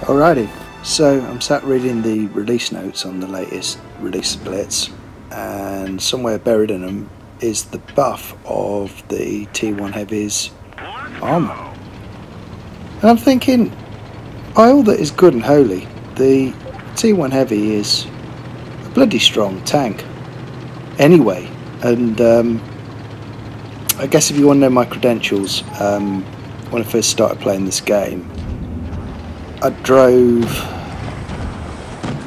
Alrighty, so I'm sat reading the release notes on the latest release splits, and somewhere buried in them is the buff of the T1 Heavy's armour. And I'm thinking, by all that is good and holy, the T1 Heavy is a bloody strong tank anyway. And I guess if you want to know my credentials, when I first started playing this game, I drove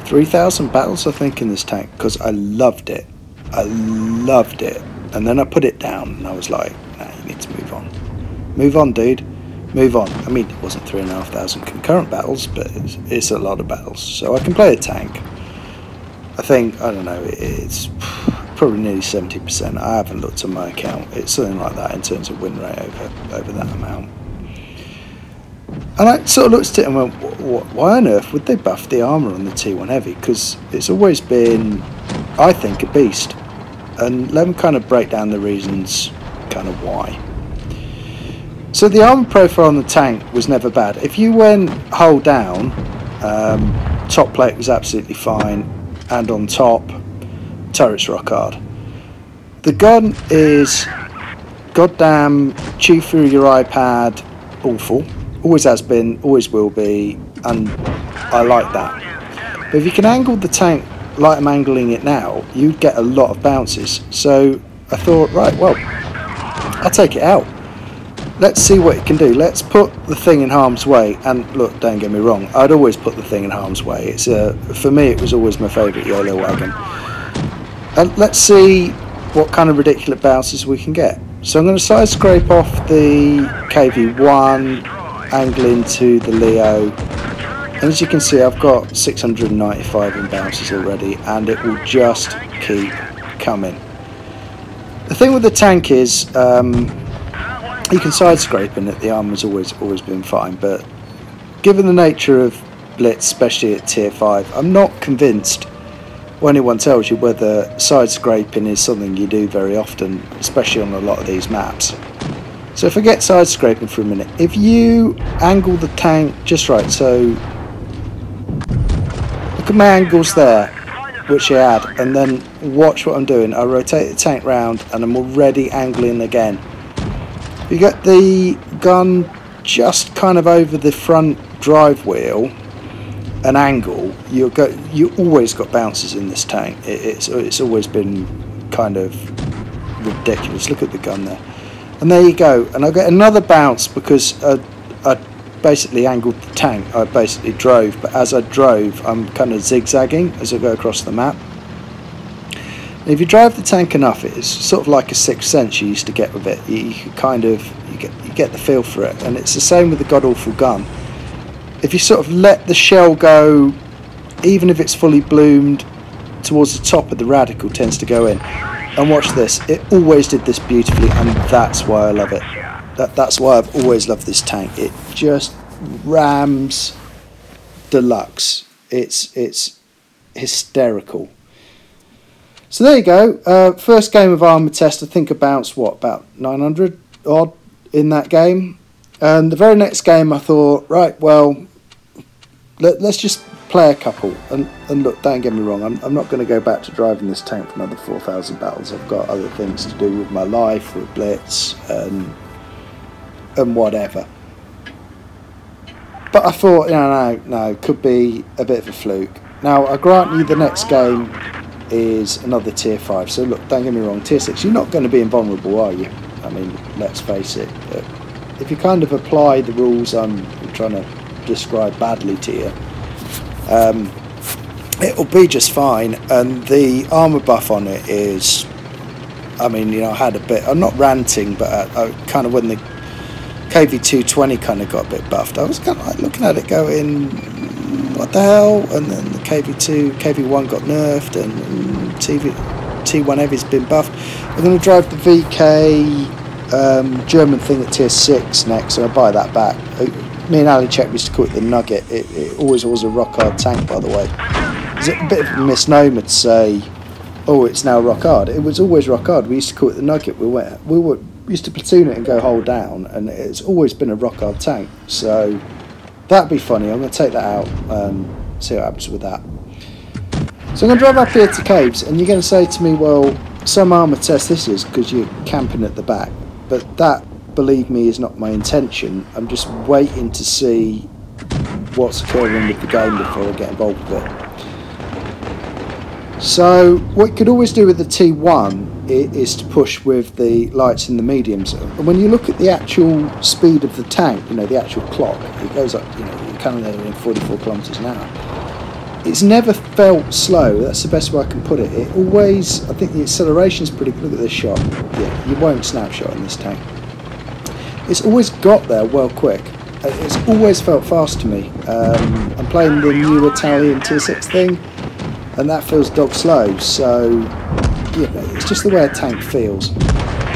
3,000 battles, I think, in this tank because I loved it. I loved it. And then I put it down and I was like, nah, you need to move on. Move on, dude. Move on. I mean, it wasn't 3,500 concurrent battles, but it's a lot of battles. So I can play a tank. I think, I don't know, it's probably nearly 70%. I haven't looked at my account. It's something like that in terms of win rate over that amount. And I sort of looked at it and went, why on earth would they buff the armour on the T1 Heavy? Because it's always been, I think, a beast. And let me kind of break down the reasons kind of why. So the armour profile on the tank was never bad. If you went hull down, top plate was absolutely fine, and on top, turret's rock hard. The gun is goddamn chew through your iPad, awful. Always has been, always will be, and I like that. But if you can angle the tank like I'm angling it now, you'd get a lot of bounces. So I thought, right, well, I'll take it out. Let's see what it can do. Let's put the thing in harm's way. And look, don't get me wrong, I'd always put the thing in harm's way. It's for me, it was always my favourite YOLO wagon. And let's see what kind of ridiculous bounces we can get. So I'm going to side scrape off the KV1, angle into the Leo, and as you can see, I've got 695 in bounces already, and it will just keep coming. The thing with the tank is, you can side scrape in it. The armor's always been fine, but given the nature of Blitz, especially at tier 5, I'm not convinced when anyone tells you whether side scraping is something you do very often, especially on a lot of these maps. So forget side scraping for a minute. If you angle the tank just right, so look at my angles there, which I had, and then watch what I'm doing. I rotate the tank round and I'm already angling again. You get the gun just kind of over the front drive wheel, an angle, you always got bounces in this tank. It's always been kind of ridiculous. Look at the gun there. And there you go, and I get another bounce because I basically angled the tank. I basically drove, but as I drove, I'm kind of zigzagging as I go across the map. And if you drive the tank enough, it's sort of like a sixth sense you used to get with it. You get the feel for it, and it's the same with the god awful gun. If you sort of let the shell go, even if it's fully bloomed, towards the top of the radical tends to go in. And watch this, it always did this beautifully, and that's why I love it. That's why I've always loved this tank. It just rams deluxe. It's hysterical. So there you go. First game of armour test, I think I bounced, what, about 900 odd in that game. And the very next game I thought, right, well, let's just play a couple, and look, don't get me wrong, I'm not going to go back to driving this tank for another 4,000 battles. I've got other things to do with my life, with Blitz and whatever. But I thought, no, could be a bit of a fluke. Now I grant you the next game is another tier 5, so look, don't get me wrong, tier 6 you're not going to be invulnerable, are you? I mean, let's face it, but if you kind of apply the rules I'm trying to describe badly to you, it'll be just fine. And the armour buff on it is, I mean, I had a bit, I'm not ranting, but I kind of, when the KV220 kind of got a bit buffed, I was kind of like looking at it going, what the hell? And then the KV1 got nerfed, and T1 Heavy's been buffed. I'm going to drive the VK German thing at tier 6 next, so I'll buy that back. Me and Ali Tshep used to call it the Nugget. It always was a rock hard tank, by the way. It's a bit of a misnomer to say, oh, it's now rock hard. It was always rock hard. We used to call it the Nugget. We used to platoon it and go hold down, and it's always been a rock hard tank. So That'd be funny. I'm going to take that out, see what happens with that. So I'm going to drive up here to caves, and you're going to say to me, well, some armour test this is because you're camping at the back. But that, believe me, is not my intention. I'm just waiting to see what's occurring with the game before I get involved with it. So what you could always do with the T1 is to push with the lights in the mediums. And when you look at the actual speed of the tank, you know, the actual clock, it goes up, you know, you're coming there in 44 kilometers an hour. It's never felt slow. That's the best way I can put it. It always, I think the acceleration's pretty good. Look at this shot. Yeah, you won't snapshot in this tank. It's always got there well quick. It's always felt fast to me. I'm playing the new Italian Tier 6 thing, and that feels dog slow. So, you know, it's just the way a tank feels.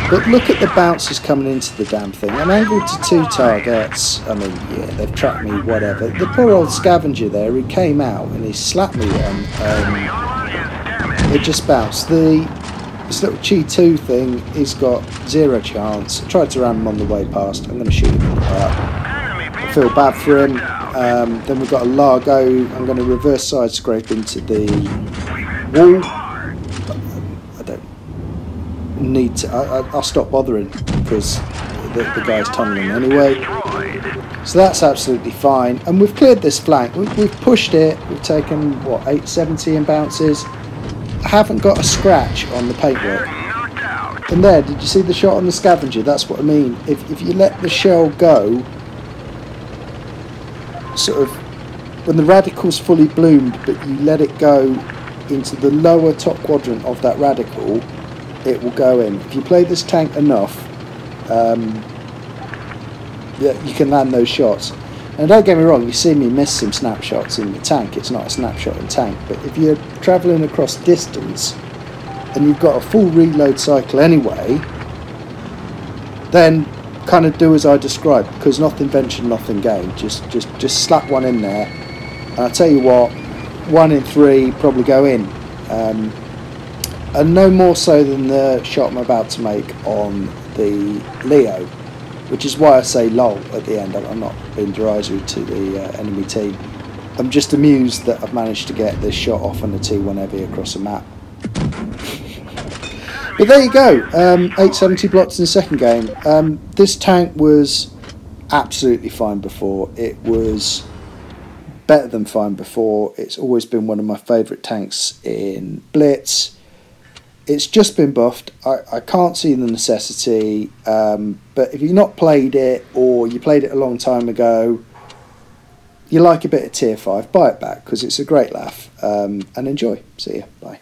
But look at the bounces coming into the damn thing. I'm angled to 2 targets. I mean, yeah, they've tracked me, whatever. The poor old scavenger there, he came out and he slapped me and it just bounced. This little Chi 2 thing, he's got 0 chance. I tried to ram him on the way past. I'm going to shoot him in the heart. I feel bad for him. Then we've got a Largo. I'm going to reverse side scrape into the wall. Need to, I'll stop bothering because the guy's tunneling anyway, so that's absolutely fine. And we've cleared this flank, we've pushed it, we've taken what, 870 in bounces. I haven't got a scratch on the paintwork. And there, did you see the shot on the scavenger? That's what I mean. If you let the shell go, sort of when the radical's fully bloomed, but you let it go into the lower top quadrant of that radical, it will go in. If you play this tank enough, yeah, you can land those shots. And don't get me wrong, you see me miss some snapshots in the tank. It's not a snapshot in tank, but if you're travelling across distance and you've got a full reload cycle anyway, then kind of do as I described, because nothing ventured, nothing gained. Just slap one in there, and I tell you what, 1 in 3 probably go in. And no more so than the shot I'm about to make on the Leo, which is why I say lol at the end. I'm not being derisory to the enemy team. I'm just amused that I've managed to get this shot off on the T1 Heavy across the map. But there you go, 870 blocks in the second game. This tank was absolutely fine before. It was better than fine before. It's always been one of my favourite tanks in Blitz. It's just been buffed. I can't see the necessity, but if you've not played it, or you played it a long time ago, you like a bit of Tier 5, buy it back because it's a great laugh, and enjoy. See ya, bye.